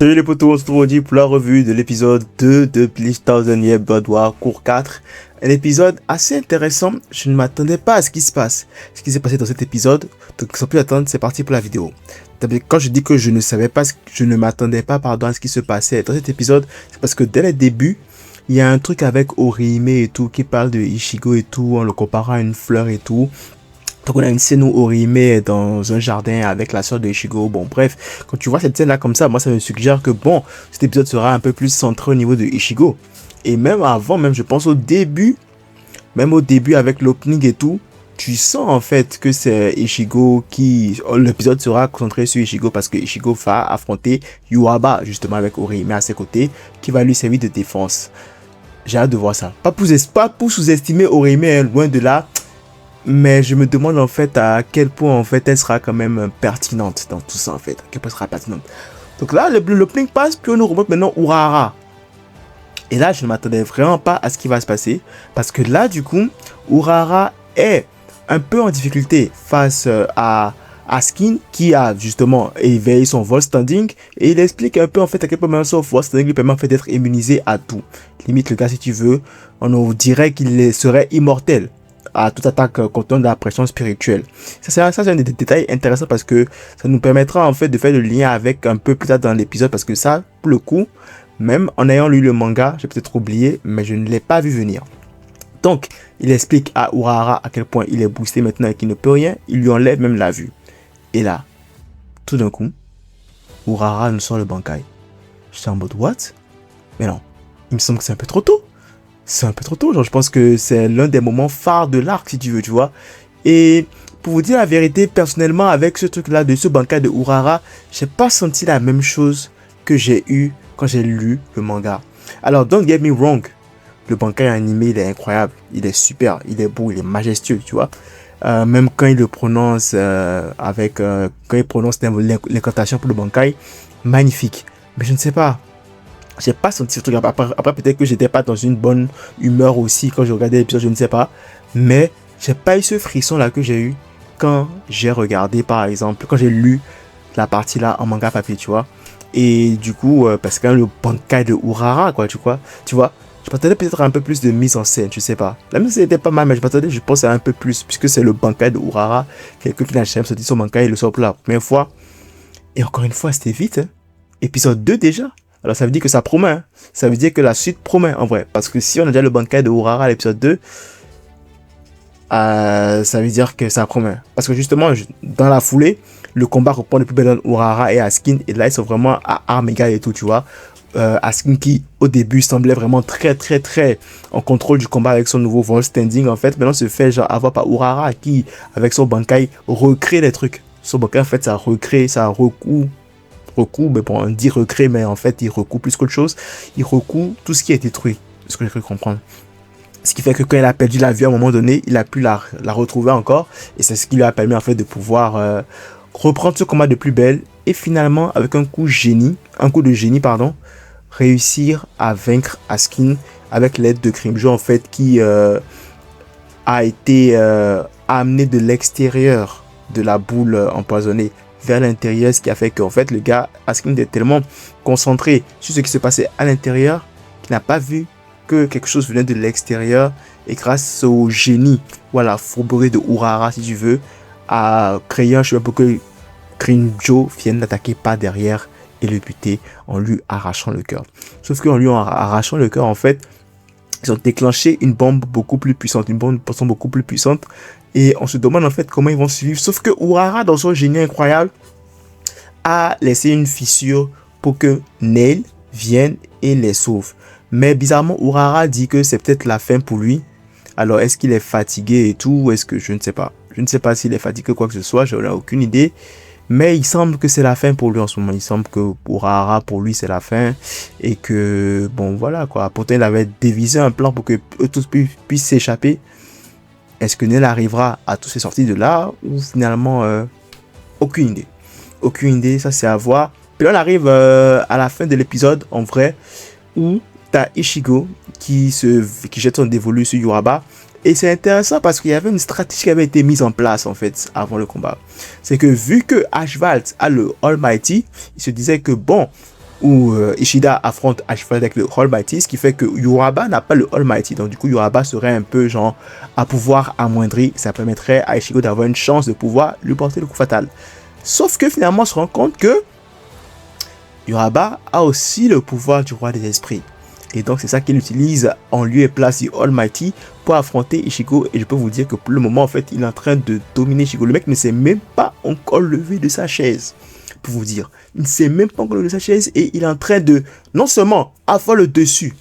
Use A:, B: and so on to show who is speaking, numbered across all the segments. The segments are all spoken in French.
A: Salut les potos, on se retrouve aujourd'hui pour la revue de l'épisode 2 de Bleach Thousand Year Blood War cours 4. Un épisode assez intéressant, je ne m'attendais pas à ce qui se passe. Ce qui s'est passé dans cet épisode, donc sans plus attendre, c'est parti pour la vidéo. Quand je dis que je ne m'attendais pas à ce qui se passait dans cet épisode, c'est parce que dès le début, il y a un truc avec Orihime et tout, qui parle de Ichigo et tout, en le comparant à une fleur et tout. Donc on a une scène où Orihime est dans un jardin avec la soeur de Ichigo. Bon bref, quand tu vois cette scène là comme ça, moi ça me suggère que bon, cet épisode sera un peu plus centré au niveau de Ichigo. Et même avant, même je pense au début avec l'opening et tout, tu sens en fait que c'est Ichigo l'épisode sera concentré sur Ichigo parce que Ichigo va affronter Yuaba justement avec Orihime à ses côtés qui va lui servir de défense. J'ai hâte de voir ça. Pas pour sous-estimer Orihime, loin de là. Mais je me demande en fait à quel point en fait elle sera quand même pertinente dans tout ça en fait. À quel point elle sera pertinente. Donc là, l'opening passe, puis on nous remonte maintenant Urahara. Et là, je ne m'attendais vraiment pas à ce qui va se passer. Parce que là, du coup, Urahara est un peu en difficulté face à Skin qui a justement éveillé son vol standing. Et il explique un peu en fait à quel point son vol standing lui permet en fait d'être immunisé à tout. Limite, le gars, si tu veux, on nous dirait qu'il serait immortel à toute attaque contenant de la pression spirituelle. Ça c'est un des détails intéressants parce que ça nous permettra en fait de faire le lien avec un peu plus tard dans l'épisode parce que ça, pour le coup, même en ayant lu le manga, j'ai peut-être oublié, mais je ne l'ai pas vu venir. Donc, il explique à Urahara à quel point il est boosté maintenant et qu'il ne peut rien, il lui enlève même la vue. Et là, tout d'un coup, Urahara nous sort le Bankai. J'étais en mode, what? Mais non, il me semble que c'est un peu trop tôt. C'est un peu trop tôt, genre je pense que c'est l'un des moments phares de l'arc si tu veux, tu vois. Et pour vous dire la vérité, personnellement avec ce truc là de ce Bankai de Urahara, j'ai pas senti la même chose que j'ai eu quand j'ai lu le manga. Alors don't get me wrong, le Bankai animé il est incroyable, il est super, il est beau, il est majestueux, tu vois. Même quand il le prononce quand il prononce l'incantation pour le Bankai, magnifique. Mais je ne sais pas. J'ai pas senti ce truc. Après peut-être que j'étais pas dans une bonne humeur aussi quand je regardais l'épisode, je ne sais pas. Mais j'ai pas eu ce frisson là que j'ai eu quand j'ai regardé par exemple, quand j'ai lu la partie là en manga papier, tu vois. Et du coup, parce que le Bankai de Urahara, quoi, tu vois. Je m'attendais peut-être à un peu plus de mise en scène, je sais pas. La mise en scène était pas mal, mais je pense à un peu plus, puisque c'est le Bankai de Urahara. Quelqu'un qui n'a jamais sorti son Bankai, il le sort pour la première fois. Et encore une fois, c'était vite, hein. Épisode 2 déjà. Alors ça veut dire que ça promet, hein. Ça veut dire que la suite promet en vrai. Parce que si on a déjà le Bankai de Urahara à l'épisode 2, ça veut dire que ça promet. Parce que justement, dans la foulée, le combat reprend depuis Belon Urahara et Askin. Et là, ils sont vraiment à armes égales et tout, tu vois. Askin qui, au début, semblait vraiment très en contrôle du combat avec son nouveau vol standing. En fait, maintenant, se fait genre avoir par Urahara qui, avec son Bankai, recrée les trucs. Son Bankai, en fait, ça recrée, ça recoue, mais bon, on dit recrée, mais en fait, il recoue plus qu'autre chose. Il recoue tout ce qui est détruit, ce que j'ai cru comprendre. Ce qui fait que quand il a perdu la vue à un moment donné, il a pu la retrouver encore. Et c'est ce qui lui a permis en fait de pouvoir reprendre ce combat de plus belle. Et finalement, avec un coup de génie, réussir à vaincre Askin avec l'aide de Crimjo en fait qui a été amené de l'extérieur de la boule empoisonnée vers l'intérieur, ce qui a fait qu'en fait le gars Askin était tellement concentré sur ce qui se passait à l'intérieur qu'il n'a pas vu que quelque chose venait de l'extérieur, et grâce au génie ou à la fourberie de Urahara si tu veux, a créé un chemin pour que Crimjo vienne l'attaquer par derrière et le buter en lui arrachant le cœur. Sauf qu'en lui arrachant le cœur, en fait, ils ont déclenché une bombe beaucoup plus puissante, une bombe de poisson beaucoup plus puissante. Et on se demande en fait comment ils vont suivre. Sauf que Urahara, dans son génie incroyable, a laissé une fissure pour que Nail vienne et les sauve. Mais bizarrement, Urahara dit que c'est peut-être la fin pour lui. Alors, est-ce qu'il est fatigué et tout? Est-ce que je ne sais pas. Je ne sais pas s'il est fatigué ou quoi que ce soit. Je n'ai aucune idée. Mais il semble que c'est la fin pour lui en ce moment. Il semble que Urahara, pour lui, c'est la fin. Et que, bon, voilà quoi. Pourtant, il avait dévisé un plan pour que eux tous puissent s'échapper. Est-ce que Nail arrivera à tous ces sorties de là? Ou finalement, aucune idée. Aucune idée, ça c'est à voir. Puis là, on arrive à la fin de l'épisode, en vrai, où t'as Ichigo qui jette son dévolu sur Yuaba. Et c'est intéressant parce qu'il y avait une stratégie qui avait été mise en place en fait avant le combat. C'est que vu que Ashvald a le Almighty, il se disait que bon, où Ishida affronte à cheval avec le Almighty, ce qui fait que Yuraba n'a pas le Almighty. Donc du coup, Yuraba serait un peu genre à pouvoir amoindri. Ça permettrait à Ichigo d'avoir une chance de pouvoir lui porter le coup fatal. Sauf que finalement, on se rend compte que Yuraba a aussi le pouvoir du roi des esprits. Et donc c'est ça qu'il utilise en lieu et place du Almighty pour affronter Ichigo. Et je peux vous dire que pour le moment, en fait, il est en train de dominer Ichigo. Le mec ne s'est même pas encore levé de sa chaise. Pour vous dire, il ne s'est même pas encore levé de sa chaise. Et il est en train de, non seulement avoir le dessus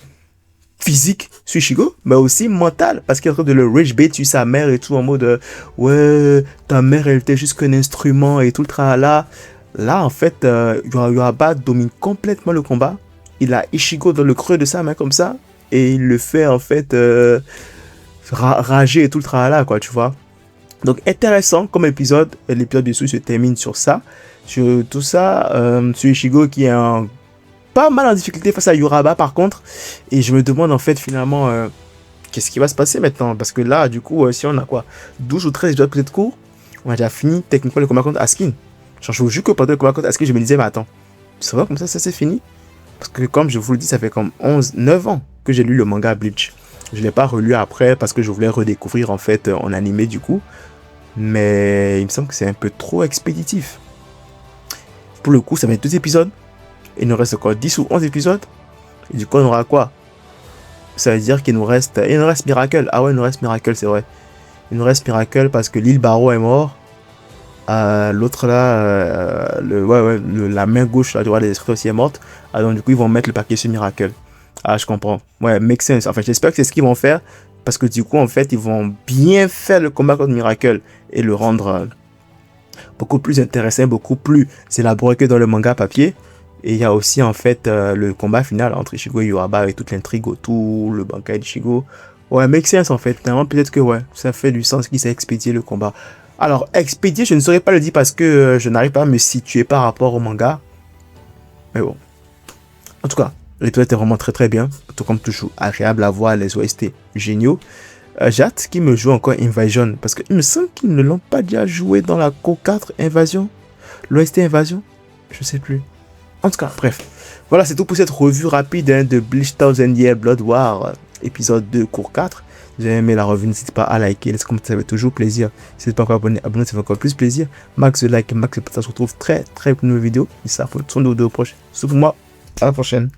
A: physique sur Ichigo, mais aussi mental. Parce qu'il est en train de le rage bait sur sa mère et tout. En mode, ouais, ta mère, elle était juste qu'un instrument et tout le tralala. Là, en fait, Yuraba domine complètement le combat. Il a Ichigo dans le creux de sa main comme ça. Et il le fait en fait rager et tout le tralala, quoi, tu vois. Donc intéressant comme épisode. L'épisode dessus se termine sur ça. Sur tout ça. Sur Ichigo qui est pas mal en difficulté face à Yuraba par contre. Et je me demande en fait finalement qu'est-ce qui va se passer maintenant. Parce que là, du coup, si on a quoi 12 ou 13 épisodes peut-être court, on a déjà fini techniquement le combat contre Askin. Je vous jure que pendant le combat contre Askin, je me disais, mais attends, ça va comme ça c'est fini? Parce que comme je vous le dis, ça fait comme 9 ans que j'ai lu le manga Bleach. Je ne l'ai pas relu après parce que je voulais redécouvrir en fait en animé du coup. Mais il me semble que c'est un peu trop expéditif. Pour le coup, ça va être 2 épisodes. Il nous reste encore 10 ou 11 épisodes. Et du coup, on aura quoi? Ça veut dire qu'il nous reste... Il nous reste Miracle. Ah ouais, il nous reste Miracle, c'est vrai. Il nous reste Miracle parce que l'île Barreau est mort. L'autre là, la main gauche là, du roi des esprits aussi est morte. Donc du coup ils vont mettre le paquet sur Miracle. Ah je comprends. Ouais, make sense. Enfin j'espère que c'est ce qu'ils vont faire. Parce que du coup en fait ils vont bien faire le combat contre Miracle. Et le rendre beaucoup plus intéressant, beaucoup plus élaboré que dans le manga papier. Et il y a aussi en fait le combat final entre Ichigo et Yuraba avec toute l'intrigue autour, le bankai d'Ichigo. Ouais, make sense en fait. Finalement peut-être que ouais, ça fait du sens qu'il s'est expédié le combat. Alors, expédié, je ne saurais pas le dire parce que je n'arrive pas à me situer par rapport au manga. Mais bon. En tout cas, l'épisode était vraiment très très bien. Tout comme toujours, agréable à voir, les OST géniaux. J'ai hâte qu'ils me jouent encore Invasion. Parce qu'il me semble qu'ils ne l'ont pas déjà joué dans la Co 4 Invasion. L'OST Invasion. Je sais plus. En tout cas, bref. Voilà, c'est tout pour cette revue rapide de Bleach Thousand Year Blood War. Épisode 2, cours 4. Si vous avez aimé la revue, n'hésitez pas à liker, laissez commenter, ça fait toujours plaisir. Si vous n'êtes pas encore abonné, abonnez-vous, ça fait encore plus plaisir. Max de like, max de partage, on se retrouve très très pour une nouvelle vidéo. Et ça, pour le son de vidéo prochaine. C'est tout pour moi, à la prochaine.